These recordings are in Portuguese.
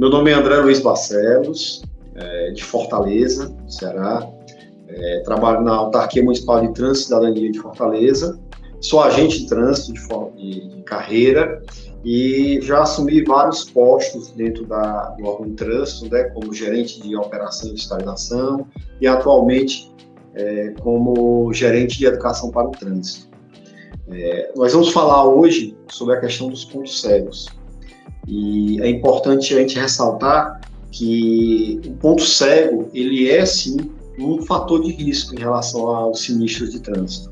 Meu nome é André Luiz Barcelos, de Fortaleza, Ceará. Trabalho na Autarquia Municipal de Trânsito e Cidadania de Fortaleza. Sou agente de trânsito de carreira e já assumi vários postos dentro do órgão de trânsito, né, como gerente de operação e fiscalização e atualmente como gerente de educação para o trânsito. Nós vamos falar hoje sobre a questão dos pontos cegos. E é importante a gente ressaltar que o ponto cego, ele é sim um fator de risco em relação aos sinistros de trânsito.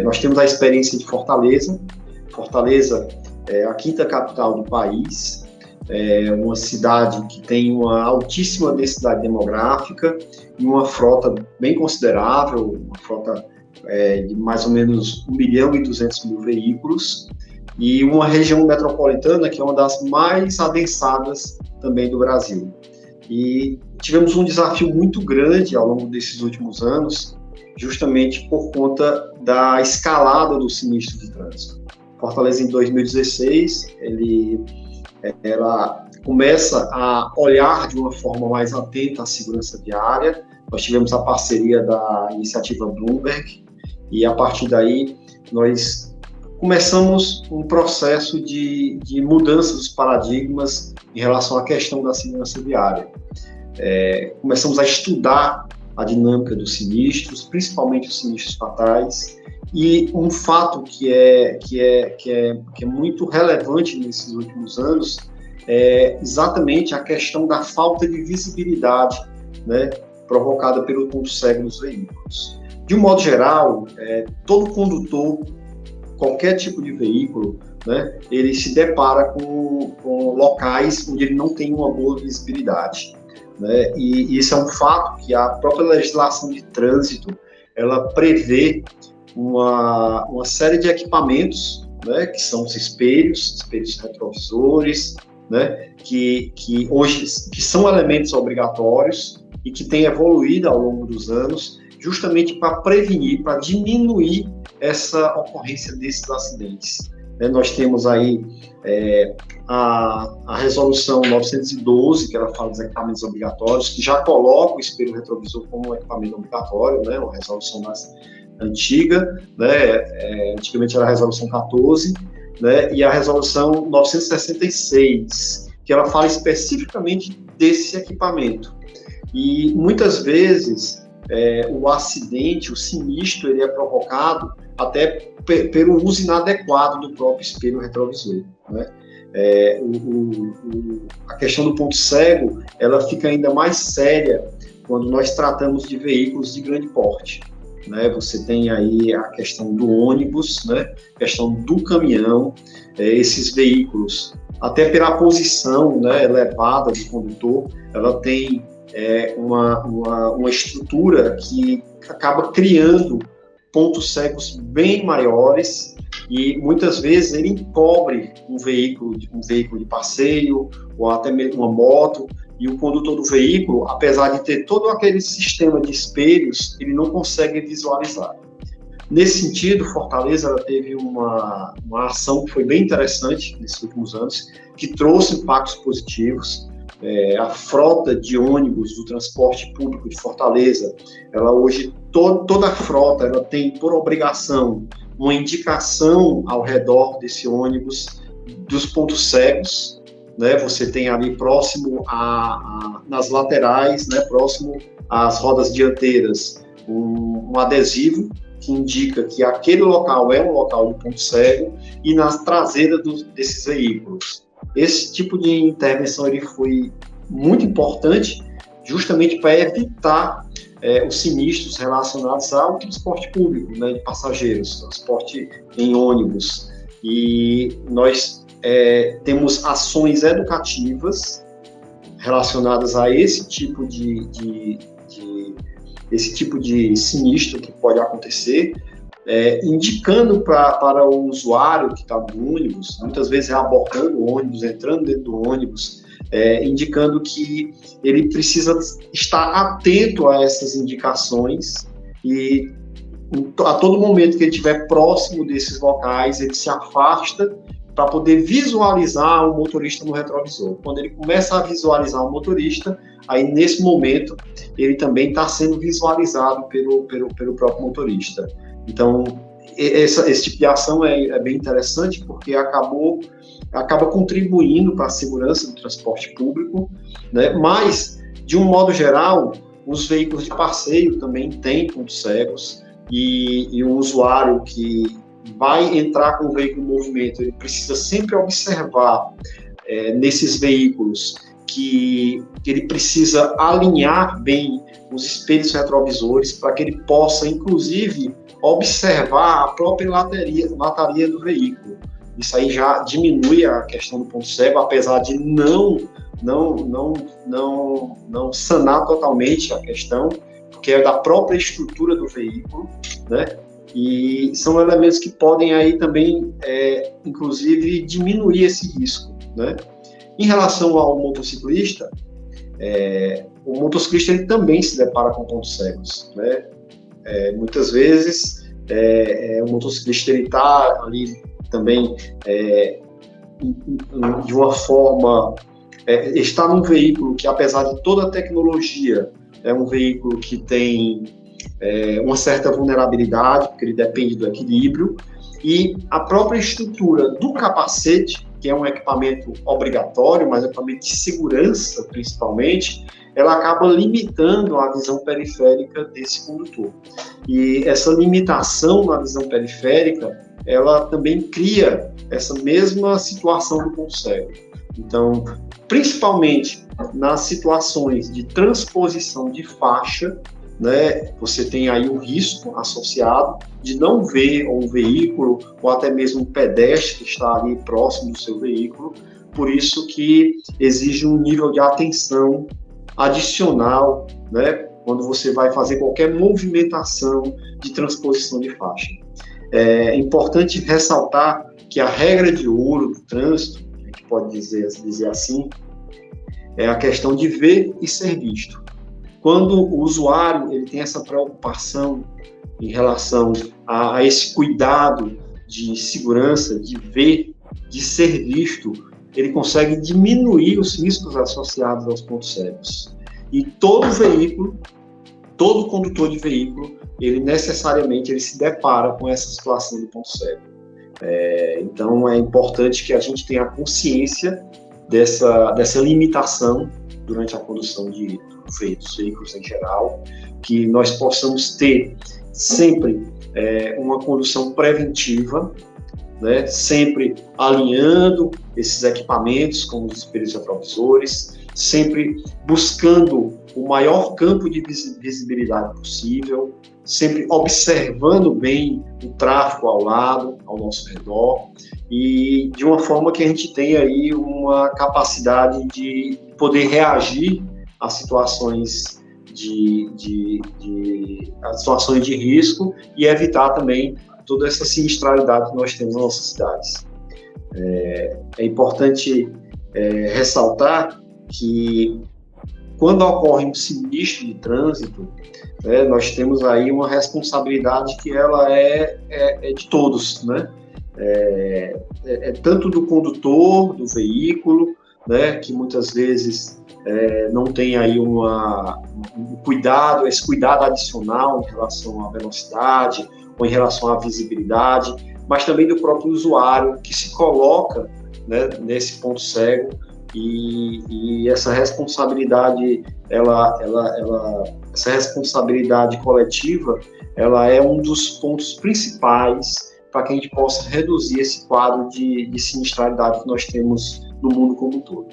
Nós temos a experiência de Fortaleza. Fortaleza é a quinta capital do país, é uma cidade que tem uma altíssima densidade demográfica e uma frota bem considerável, uma frota de mais ou menos 1.200.000 veículos, e uma região metropolitana que é uma das mais adensadas também do Brasil. E tivemos um desafio muito grande ao longo desses últimos anos, justamente por conta da escalada do sinistro de trânsito. Fortaleza, em 2016, ela começa a olhar de uma forma mais atenta à segurança viária. Nós tivemos a parceria da iniciativa Bloomberg e, a partir daí, nós começamos um processo de mudança dos paradigmas em relação à questão da segurança viária. Começamos a estudar a dinâmica dos sinistros, principalmente os sinistros fatais, e um fato que é muito relevante nesses últimos anos é exatamente a questão da falta de visibilidade, né, provocada pelo ponto cego dos veículos. De um modo geral, todo condutor, qualquer tipo de veículo, né, ele se depara com locais onde ele não tem uma boa visibilidade, né, e isso é um fato que a própria legislação de trânsito, ela prevê uma série de equipamentos, né, que são os espelhos retrovisores, né, que hoje que são elementos obrigatórios e que têm evoluído ao longo dos anos, justamente para prevenir, para diminuir essa ocorrência desses acidentes. Nós temos aí a resolução 912, que ela fala dos equipamentos obrigatórios, que já coloca o espelho retrovisor como um equipamento obrigatório, né, uma resolução mais antiga, né, antigamente era a resolução 14, né, e a resolução 966, que ela fala especificamente desse equipamento. E muitas vezes o acidente, o sinistro, ele é provocado até pelo uso inadequado do próprio espelho retrovisor, né? A questão do ponto cego, ela fica ainda mais séria quando nós tratamos de veículos de grande porte, né? Você tem aí a questão do ônibus, né? A questão do caminhão, esses veículos, até pela posição, né, elevada do condutor, ela tem uma estrutura que acaba criando pontos cegos bem maiores e muitas vezes ele encobre um veículo de passeio ou até mesmo uma moto, e o condutor do veículo, apesar de ter todo aquele sistema de espelhos, ele não consegue visualizar. Nesse sentido, Fortaleza ela teve uma ação que foi bem interessante nesses últimos anos, que trouxe impactos positivos. A frota de ônibus do transporte público de Fortaleza, ela hoje, toda a frota, ela tem por obrigação uma indicação ao redor desse ônibus dos pontos cegos, né? Você tem ali próximo nas laterais, né, próximo às rodas dianteiras, um adesivo que indica que aquele local é um local de ponto cego, e nas traseiras desses veículos. Esse tipo de intervenção ele foi muito importante, justamente para evitar os sinistros relacionados ao transporte público, né, de passageiros, transporte em ônibus. E nós temos ações educativas relacionadas a esse tipo de sinistro que pode acontecer, indicando para o usuário que está no ônibus, muitas vezes abordando o ônibus, entrando dentro do ônibus, indicando que ele precisa estar atento a essas indicações e a todo momento que ele estiver próximo desses locais, ele se afasta para poder visualizar o motorista no retrovisor. Quando ele começa a visualizar o motorista, aí nesse momento ele também está sendo visualizado pelo próprio motorista. Então, esse tipo de ação é bem interessante, porque acaba contribuindo para a segurança do transporte público, né? Mas, de um modo geral, os veículos de passeio também têm pontos cegos, e um usuário que vai entrar com o veículo em movimento, ele precisa sempre observar nesses veículos que ele precisa alinhar bem os espelhos retrovisores para que ele possa, inclusive, observar a própria lataria do veículo. Isso aí já diminui a questão do ponto cego, apesar de não sanar totalmente a questão, porque é da própria estrutura do veículo, né? E são elementos que podem aí também, inclusive, diminuir esse risco, né? Em relação ao motociclista, o motociclista ele também se depara com pontos cegos, né? Muitas vezes o motociclista ele está ali também de uma forma, está num veículo que, apesar de toda a tecnologia, é um veículo que tem uma certa vulnerabilidade, porque ele depende do equilíbrio, e a própria estrutura do capacete, que é um equipamento obrigatório, mas equipamento de segurança, principalmente, ela acaba limitando a visão periférica desse condutor. E essa limitação na visão periférica, ela também cria essa mesma situação do ponto cego. Então, principalmente nas situações de transposição de faixa, né, você tem aí o risco associado de não ver um veículo ou até mesmo um pedestre que está ali próximo do seu veículo, por isso que exige um nível de atenção adicional, né, quando você vai fazer qualquer movimentação de transposição de faixa. É importante ressaltar que a regra de ouro do trânsito, a gente pode dizer assim, é a questão de ver e ser visto. Quando o usuário ele tem essa preocupação em relação a esse cuidado de segurança, de ver, de ser visto, ele consegue diminuir os riscos associados aos pontos cegos. E todo veículo, todo condutor de veículo, ele necessariamente se depara com essa situação do ponto cego. Então, é importante que a gente tenha consciência dessa limitação durante a condução dos veículos em geral, que nós possamos ter sempre uma condução preventiva, né, sempre alinhando esses equipamentos como os espelhos retrovisores, sempre buscando o maior campo de visibilidade possível, sempre observando bem o tráfego ao lado, ao nosso redor, e de uma forma que a gente tenha aí uma capacidade de poder reagir a situações situações de risco e evitar também toda essa sinistralidade que nós temos nas nossas cidades. É importante ressaltar que quando ocorre um sinistro de trânsito, nós temos aí uma responsabilidade que ela é de todos, né? Tanto do condutor do veículo, né, que muitas vezes não tem aí esse cuidado adicional em relação à velocidade ou em relação à visibilidade, mas também do próprio usuário que se coloca, né, nesse ponto cego, e essa responsabilidade, essa responsabilidade coletiva, ela é um dos pontos principais para que a gente possa reduzir esse quadro de sinistralidade que nós temos no mundo como um todo.